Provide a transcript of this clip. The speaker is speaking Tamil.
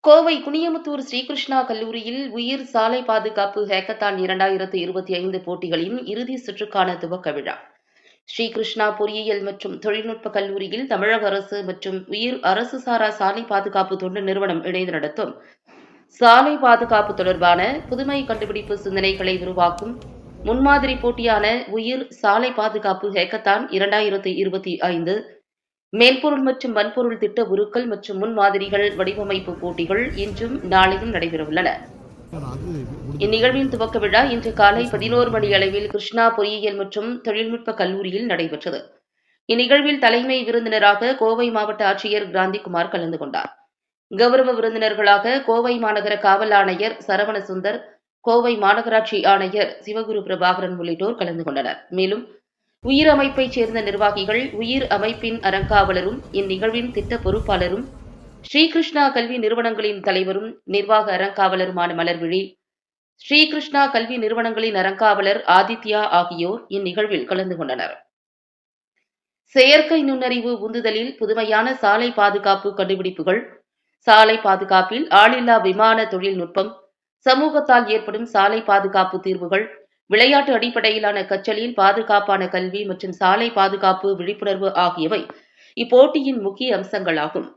கோவை குனியமுத்தூர் ஸ்ரீகிருஷ்ணா கல்லூரியில் உயிர் சாலை பாதுகாப்பு ஹேக்கத்தான் 2025 போட்டிகளின் இறுதி சுற்றுக்கான துவக்க விழா. ஸ்ரீகிருஷ்ணா பொறியியல் மற்றும் தொழில்நுட்ப கல்லூரியில் தமிழக அரசு மற்றும் உயிர் அரசு சாரா சாலை பாதுகாப்பு தொண்டு நிறுவனம் இணைந்து நடத்தும் சாலை பாதுகாப்பு தொடர்பான புதுமை கண்டுபிடிப்பு சிந்தனைகளை உருவாக்கும் முன்மாதிரி போட்டியான உயிர் சாலை பாதுகாப்பு ஹேக்கத்தான் 2025 மென்பொருள் மற்றும் வன்பொருள் திட்ட உருக்கள் மற்றும் முன்மாதிரிகள் வடிவமைப்பு போட்டிகள் இன்றும் நாளையும் நடைபெறவுள்ளன. இந்நிகழ்வின் துவக்க விழா இன்று காலை 11 மணி அளவில் கிருஷ்ணா பொறியியல் மற்றும் தொழில்நுட்ப கல்லூரியில் நடைபெற்றது. இந்நிகழ்வில் தலைமை விருந்தினராக கோவை மாவட்ட ஆட்சியர் கிராந்திகுமார் கலந்து கொண்டார். கௌரவ விருந்தினர்களாக கோவை மாநகர காவல் ஆணையர் சரவணசுந்தர், கோவை மாநகராட்சி ஆணையர் சிவகுரு பிரபாகரன் உள்ளிட்டோர் கலந்து கொண்டனர். மேலும் உயிர் அமைப்பைச் சேர்ந்த நிர்வாகிகள், உயிர் அமைப்பின் அறங்காவலரும், இந்நிகழ்வின் திட்ட பொறுப்பாளரும், ஸ்ரீகிருஷ்ணா கல்வி நிறுவனங்களின் தலைவரும், நிர்வாக அறங்காவலருமான மலர்விழி, ஸ்ரீகிருஷ்ணா கல்வி நிறுவனங்களின் அறங்காவலர் ஆதித்யா ஆகியோர் இந்நிகழ்வில் கலந்து கொண்டனர். செயற்கை நுண்ணறிவு உந்துதலில் புதுமையான சாலை பாதுகாப்பு கண்டுபிடிப்புகள், சாலை பாதுகாப்பில் ஆளில்லா விமான தொழில்நுட்பம், சமூகத்தால் ஏற்படும் சாலை பாதுகாப்பு தீர்வுகள், விளையாட்டு அடிப்படையிலான கற்றலில் பாதுகாப்பான கல்வி மற்றும் சாலை பாதுகாப்பு விழிப்புணர்வு ஆகியவை இப்போட்டியின் முக்கிய அம்சங்களாகும்.